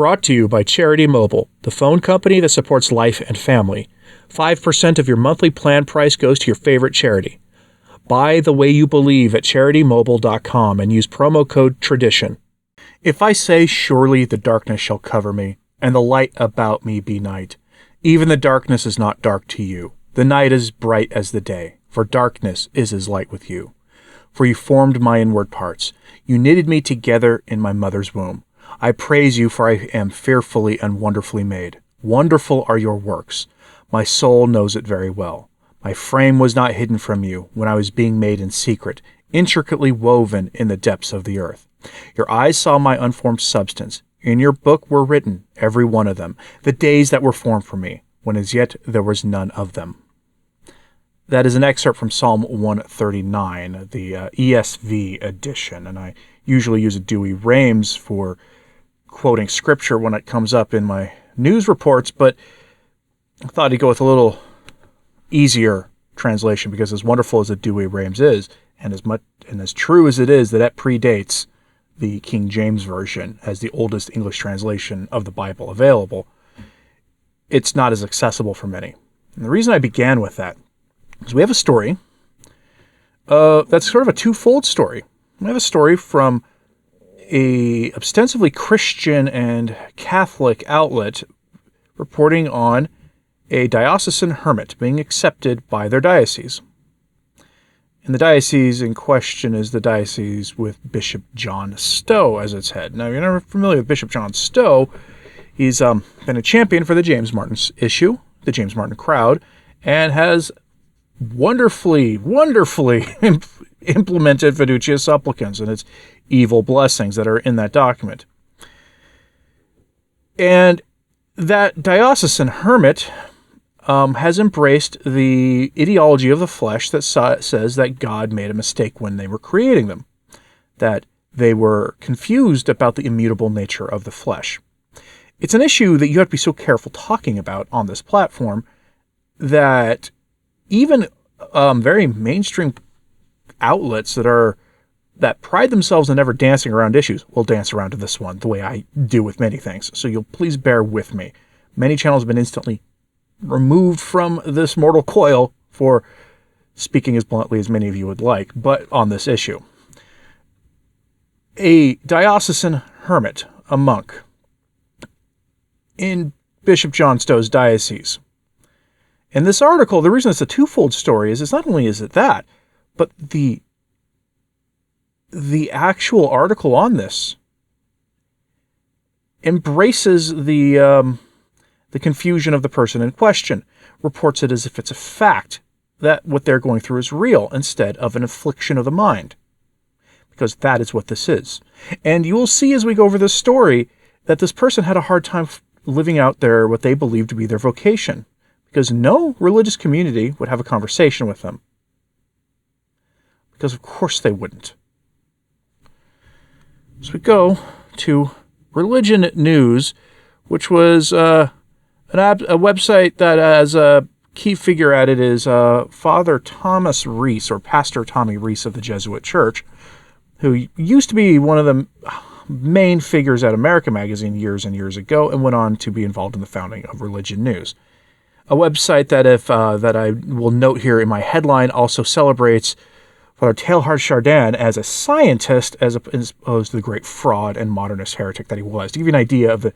brought to you by Charity Mobile, the phone company that supports life and family. 5% of your monthly plan price goes to your favorite charity. Buy the way you believe at CharityMobile.com and use promo code TRADITION. If I say, surely the darkness shall cover me, and the light about me be night, even the darkness is not dark to you. The night is bright as the day, for darkness is as light with you. For you formed my inward parts. You knitted me together in my mother's womb. I praise you, for I am fearfully and wonderfully made. Wonderful are your works. My soul knows it very well. My frame was not hidden from you when I was being made in secret, intricately woven in the depths of the earth. Your eyes saw my unformed substance. In your book were written, every one of them, the days that were formed for me, when as yet there was none of them. That is an excerpt from Psalm 139, the ESV edition, and I usually use a Dewey Rames for quoting scripture when it comes up in my news reports, but I thought I'd go with a little easier translation, because as wonderful as a Dewey Rames is, and as true as it is that predates the King James Version as the oldest English translation of the Bible available, it's not as accessible for many. And the reason I began with that is we have a story that's sort of a twofold story. We have a story from a ostensibly Christian and Catholic outlet reporting on a diocesan hermit being accepted by their diocese. And the diocese in question is the diocese with Bishop John Stowe as its head. Now, if you're never familiar with Bishop John Stowe, he's been a champion for the James Martin issue, the James Martin crowd, and has wonderfully implemented fiducia supplicans and its evil blessings that are in that document. And that diocesan hermit has embraced the ideology of the flesh that says that God made a mistake when they were creating them, that they were confused about the immutable nature of the flesh. It's an issue that you have to be so careful talking about on this platform that even very mainstream outlets that pride themselves in never dancing around issues will dance around to this one the way I do with many things. So you'll please bear with me. Many channels have been instantly removed from this mortal coil for speaking as bluntly as many of you would like, but on this issue. A diocesan hermit, a monk, in Bishop John Stowe's diocese. In this article, the reason it's a twofold story is not only is it that, but the actual article on this embraces the confusion of the person in question, reports it as if it's a fact that what they're going through is real instead of an affliction of the mind, because that is what this is. And you will see as we go over this story that this person had a hard time living out what they believed to be their vocation, because no religious community would have a conversation with them. Because of course they wouldn't. So we go to Religion News, which was a website that has a key figure at it is Father Thomas Reese, or Pastor Tommy Reese of the Jesuit Church, who used to be one of the main figures at America Magazine years and years ago, and went on to be involved in the founding of Religion News. A website that that I will note here in my headline also celebrates Father Teilhard Chardin as a scientist as opposed to the great fraud and modernist heretic that he was. To give you an idea of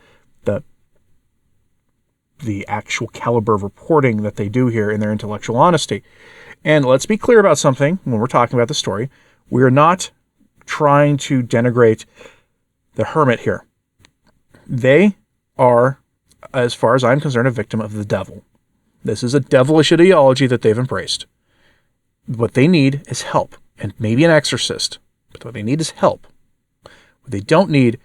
the actual caliber of reporting that they do here in their intellectual honesty. And let's be clear about something when we're talking about the story. We're not trying to denigrate the hermit here. They are, as far as I'm concerned, a victim of the devil. This is a devilish ideology that they've embraced. What they need is help, and maybe an exorcist, but what they need is help. What they don't need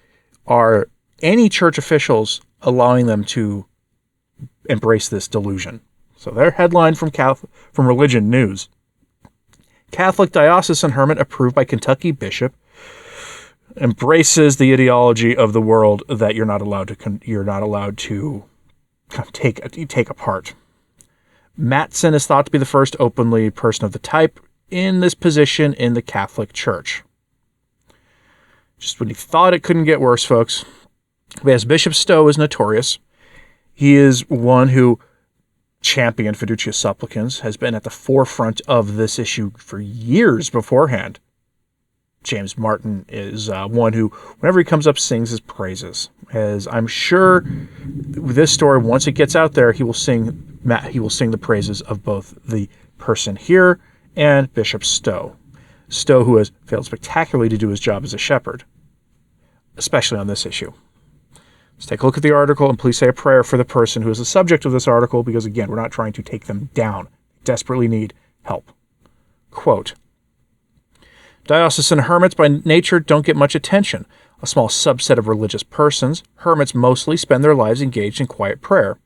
are any church officials allowing them to embrace this delusion. So their headline from Religion News: Catholic diocesan hermit approved by Kentucky bishop embraces the ideology of the world that you're not allowed to take apart. Matson is thought to be the first openly person of the type in this position in the Catholic Church. Just when you thought it couldn't get worse, folks, As Bishop Stowe is notorious. He is one who championed fiducia supplicans, has been at the forefront of this issue for years beforehand. James Martin is one who, whenever he comes up, sings his praises. As I'm sure this story, once it gets out there, he will sing the praises of both the person here and Bishop Stowe. Stowe, who has failed spectacularly to do his job as a shepherd, especially on this issue. Let's take a look at the article, and please say a prayer for the person who is the subject of this article, because again, we're not trying to take them down. They desperately need help. Quote, diocesan hermits by nature don't get much attention. A small subset of religious persons, hermits mostly spend their lives engaged in quiet prayer.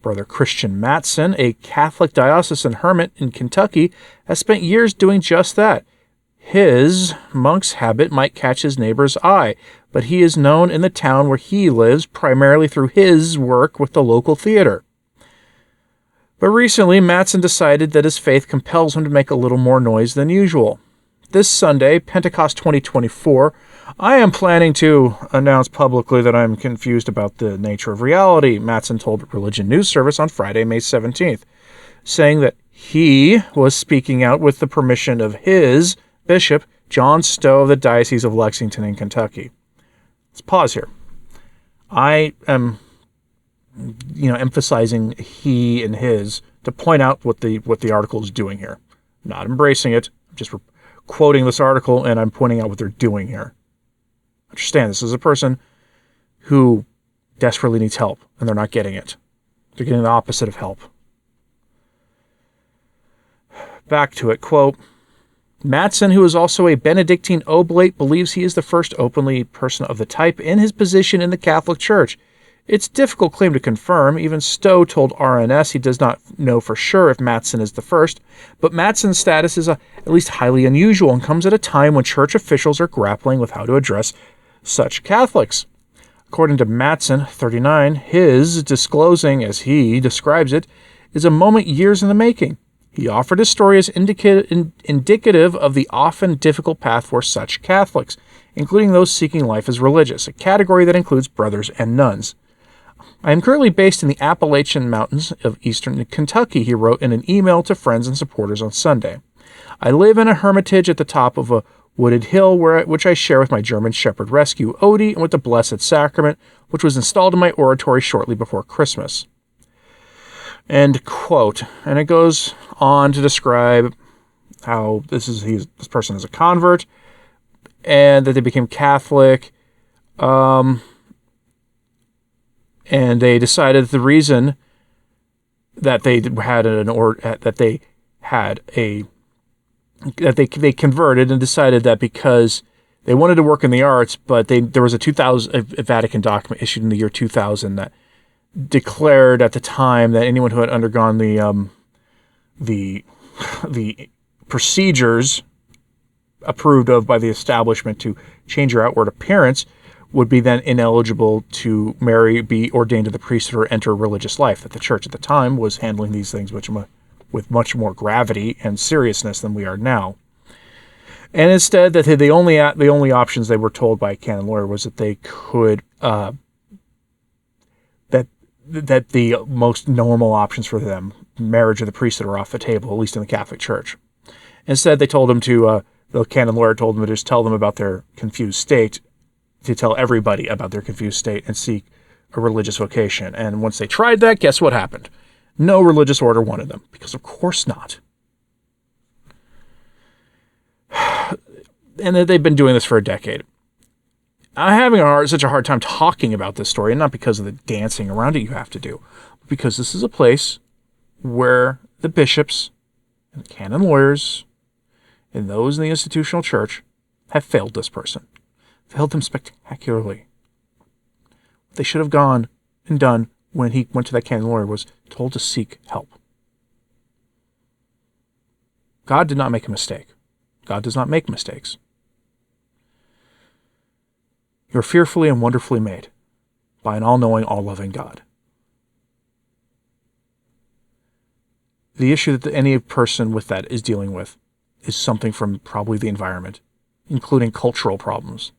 Brother Christian Matson, a Catholic diocesan hermit in Kentucky, has spent years doing just that. His monk's habit might catch his neighbor's eye, but he is known in the town where he lives primarily through his work with the local theater. But recently, Matson decided that his faith compels him to make a little more noise than usual. This Sunday, Pentecost 2024, I am planning to announce publicly that I am confused about the nature of reality, Matson told Religion News Service on Friday, May 17th, saying that he was speaking out with the permission of his Bishop John Stowe of the Diocese of Lexington in Kentucky. Let's pause here. I am, emphasizing he and his to point out what the article is doing here. I'm not embracing it. I'm just quoting this article, and I'm pointing out what they're doing here. Understand, this is a person who desperately needs help, and they're not getting it. They're getting the opposite of help. Back to it, quote, Matson, who is also a Benedictine oblate, believes he is the first openly person of the type in his position in the Catholic Church. It's a difficult claim to confirm. Even Stowe told RNS he does not know for sure if Matson is the first, but Matson's status is at least highly unusual and comes at a time when church officials are grappling with how to address such Catholics. According to Matson, 39, his disclosing, as he describes it, is a moment years in the making. He offered his story as indicative of the often difficult path for such Catholics, including those seeking life as religious, a category that includes brothers and nuns. I am currently based in the Appalachian Mountains of eastern Kentucky, he wrote in an email to friends and supporters on Sunday. I live in a hermitage at the top of a wooded hill which I share with my German Shepherd Rescue, Odie, and with the Blessed Sacrament, which was installed in my oratory shortly before Christmas. End quote. And it goes on to describe how this person is a convert and that they became Catholic. And they decided that the reason that they they converted and decided that because they wanted to work in the arts, but there was a Vatican document issued in the year 2000 that declared at the time that anyone who had undergone the procedures approved of by the establishment to change your outward appearance would be then ineligible to marry, be ordained to the priesthood, or enter religious life. That the church at the time was handling these things with much more gravity and seriousness than we are now. And instead, that the only options they were told by a canon lawyer was that they could that the most normal options for them, marriage or the priesthood, are off the table, at least in the Catholic Church. Instead, they told him the canon lawyer told them to just tell them about their confused state, to tell everybody about their confused state and seek a religious vocation. And once they tried that, guess what happened? No religious order wanted them, because of course not. And they've been doing this for a decade. I'm having such a hard time talking about this story, and not because of the dancing around it you have to do, but because this is a place where the bishops and the canon lawyers and those in the institutional church have failed this person. Failed him spectacularly. What they should have gone and done when he went to that canon lawyer was told to seek help. God did not make a mistake. God does not make mistakes. You're fearfully and wonderfully made by an all-knowing, all-loving God. The issue that any person with that is dealing with is something from probably the environment, including cultural problems.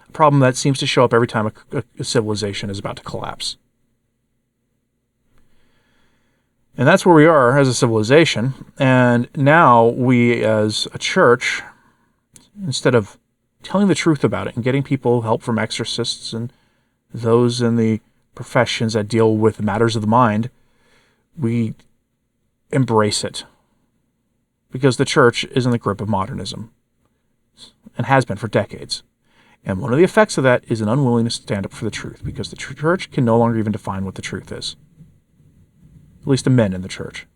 A problem that seems to show up every time a civilization is about to collapse. And that's where we are as a civilization. And now we as a church, instead of telling the truth about it and getting people help from exorcists and those in the professions that deal with matters of the mind, we embrace it. Because the church is in the grip of modernism and has been for decades. And one of the effects of that is an unwillingness to stand up for the truth, because the church can no longer even define what the truth is. At least the men in the church.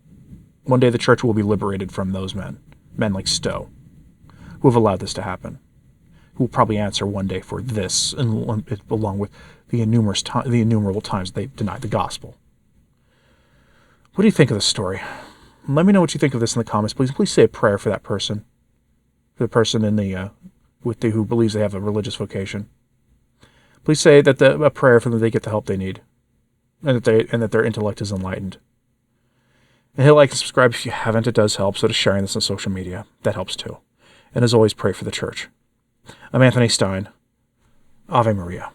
One day the church will be liberated from those men like Stowe, who have allowed this to happen, who will probably answer one day for this, and along with the innumerable times they denied the gospel. What do you think of this story? Let me know what you think of this in the comments. Please say a prayer for that person, for the person in who believes they have a religious vocation. Please say that a prayer for them, they get the help they need, and that their intellect is enlightened. And hit like and subscribe if you haven't. It does help. So does sharing this on social media. That helps too. And as always, pray for the church. I'm Anthony Stine. Ave Maria.